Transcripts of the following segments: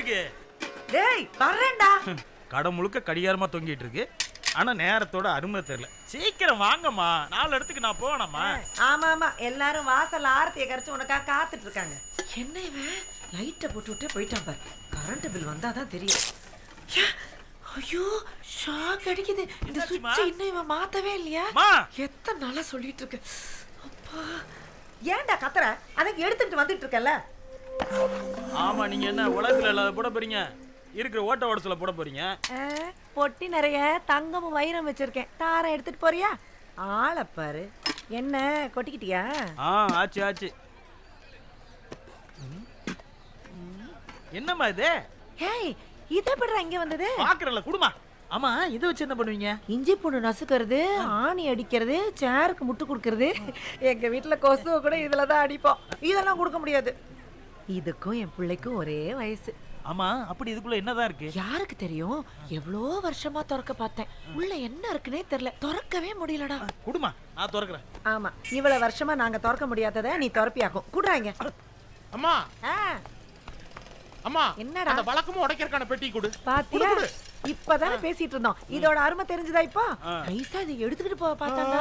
இருக்கு? டேய் வரேன்டா. கடை முழுக்க கடிகாரமா தொங்கிட்டு இருக்கு. ஆனா நேரத்தோட அருமை தெரியல. சீக்கிரம் வாங்கம்மா, 4 இடத்துக்கு நான் போகணும்மா. ஆமா ஆமா, எல்லாரும் வாசல் ஆரத்தியை கரைச்சு உனக்காக காத்துட்டு இருக்காங்க. என்ன இவன் லைட்டை போட்டு விட்டே போயிட்டான் பாரு. கரண்ட் பில் வந்தாதான் தெரியும். ஐயோ ஷாக் அடிக்குது. இந்த சுவிட்ச் இன்னும் இவன் மாத்தவே இல்லையா? எத்தனை நாளா சொல்லிட்டு இருக்க. அப்பா ஏன்டா கத்துற? அதுக்கு எடுத்துட்டு வந்துட்டு இருக்கல. ஆமா, நீங்க என்ன உலகத்துல இல்லாத போட போறீங்க? இருக்கிற ஓட்ட ஓடத்துல போட போறீங்க. பொட்டி நிறைய தங்கமும் வைரம் வச்சிருக்கேன். தாரம் எடுத்துட்டு போறியா? ஆளை பாரு. என்ன கொட்டிக்கிட்டியா? ஆச்சு ஆச்சு. என்னம்மா இது? ஏய் இத எப்படிடா இங்க வந்தது? பாக்குறல குடுமா. ஆமா, இத வச்சு என்ன பண்ணுவீங்க? இஞ்சி பூண்டு நசுக்கிறது, ஆணி அடிக்கிறது, சேருக்கு முட்டு கொடுக்கறது. எங்க வீட்டுல கொசுவை கூட இதுலதான் அடிப்போம். இதெல்லாம் கொடுக்க முடியாது. இதுக்கும் என் பிள்ளைக்கும் ஒரே வயசு. ஆமா, அப்படி இதுக்குள்ள என்னதான் இருக்கு? யாருக்கு தெரியும்? எவ்வளோ வருஷமா திறக்க பார்த்தேன். உள்ள என்ன இருக்குன்னே தெரியல. திறக்கவே முடியலடா. குடுமா, நான் திறக்கிறேன். ஆமா, இவ்வளவு வருஷமா நாங்க திறக்க முடியாததை நீ திறப்பியாக்கும். குடுறாங்க. அம்மா அம்மா, என்னடா அந்த வழக்கமும் உடைக்கிறக்கான பெட்டி கொடு. பாத்தியா, இப்பதானே பேசிட்டு இருந்தோம். இதோட அருமை தெரிஞ்சதா? இப்போ நைஸா இதை எடுத்துக்கிட்டு போக பார்த்தாங்க.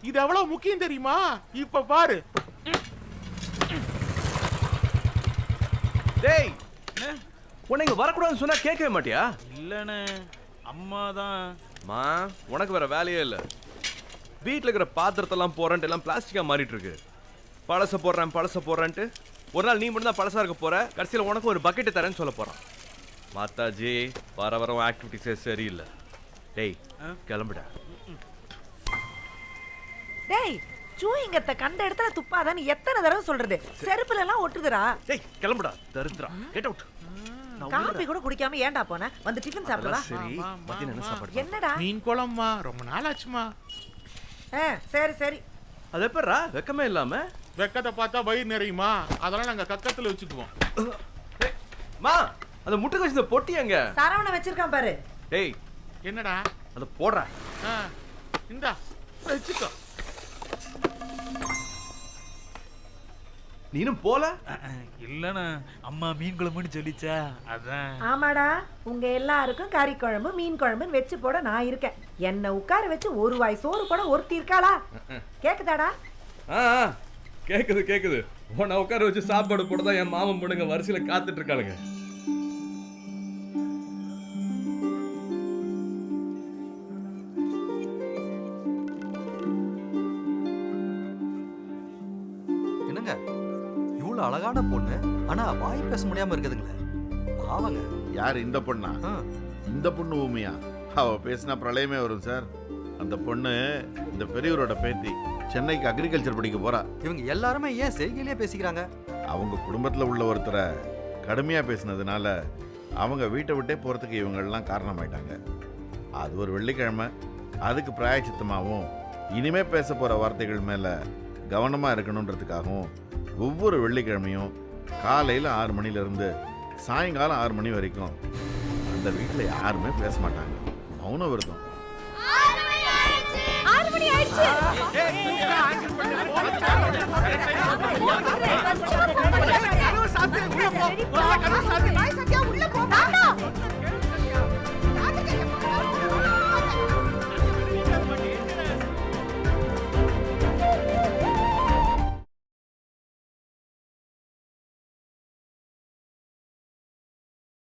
இது எவ்வளவு முக்கியம் தெரியுமா? இப்ப பாரு. டேய், உனக்கு வரக்கூடாதுன்னு சொன்னா கேட்கவே மாட்டியா? இல்லன்னு அம்மா தான். மா, உனக்கு வேற வேலையே இல்ல. வீட்டுல இருக்கிற பாத்திரத்தெல்லாம் போறேன்ட்டு எல்லாம் பிளாஸ்டிக்கா மாறிட்டு இருக்கு. பழச போடுறேன்ட்டு ஒரு நாள் நீ மட்டும் தான் பழசா இருக்க போற. கடைசியில் உனக்கு ஒரு பக்கெட்டு தரேன்னு சொல்ல போறான். மாதாஜி, வர ஆக்டிவிட்டிஸே சரியில்லை. டேய் கிளம்புடா. டேய் சூயிங்கத்தை கண்ட இடத்துல துப்பாதான்னு எத்தனை தடவை சொல்றது? செருப்புல எல்லாம் ஒட்டுதுடா. டேய் கிளம்புடா, தரித்ரா. Get out. காபி கூட குடிக்காம ஏன்டா போன? வந்து டிஃபன் சாப்பிடுவா. சரி, மத்தியானம் என்ன சாப்பாடு? என்னடா மீன் குழம்புமா? ரொம்ப நாள் ஆச்சுமா. சரி சரி. அது எப்பறா வெக்கமே இல்லாம? வெக்கத்தை பார்த்தா வயிறு நிறையுமா? அதெல்லாம் நாங்க கக்கத்துல வச்சுக்குவோம். மா, அந்த முட்டை கழிச்ச பொட்டி எங்க? சரவண வச்சிருக்கான் பாரு. டேய் என்னடா அத போடுற? இந்தா வச்சுக்கோ. நீனும் போல? இல்லண்ணா, அம்மா மீன் குழம்புன்னு சொல்லிச்சா, அதான். ஆமாடா, உங்க எல்லாருக்கும் கறி குழம்பு மீன் குழம்புன்னு வச்சு போட நான் இருக்கேன். என்ன உட்கார வச்சு ஒரு வாய் சோறு கூட ஒருத்தி இருக்காளா? கேக்குதாடா? கேக்குது. உன்னை உட்கார வச்சு சாப்பாடு போடதான் என் மாமன் பொண்ணுங்க வரிசையில காத்துட்டு இருக்காளுங்க. என்னங்க இவ்வளவு அழகான பொண்ணு, ஆனா வாய் பேச முடியாம இருக்குதுங்களே, பாவங்க. யார் இந்த பொண்ணா? இந்த பொண்ணு ஊமையா? அவ பேசினா பிரளயமே வரும் சார். அந்த பொண்ணு இந்த பெரியவரோட பேத்தி. சென்னைக்கு அக்ரிகல்ச்சர் படிக்க போறா. இவங்க எல்லாருமே ஏன் செய்கையிலேயே பேசிக்கிறாங்க? அவங்க குடும்பத்தில் உள்ள ஒருத்தரை கடுமையாக பேசினதுனால அவங்க வீட்டை விட்டே போகிறதுக்கு இவங்கெல்லாம் காரணமாயிட்டாங்க. அது ஒரு வெள்ளிக்கிழமை. அதுக்கு பிராயச்சித்தமாகவும் இனிமே பேச போகிற வார்த்தைகள் மேலே கவனமாக இருக்கணுன்றதுக்காகவும் ஒவ்வொரு வெள்ளிக்கிழமையும் காலையில் 6 மணிலேருந்து சாயங்காலம் 6 மணி வரைக்கும் அந்த வீட்டில் யாருமே பேச மாட்டாங்க. மௌன விரதம். 6 மணி ஆயிடுச்சு.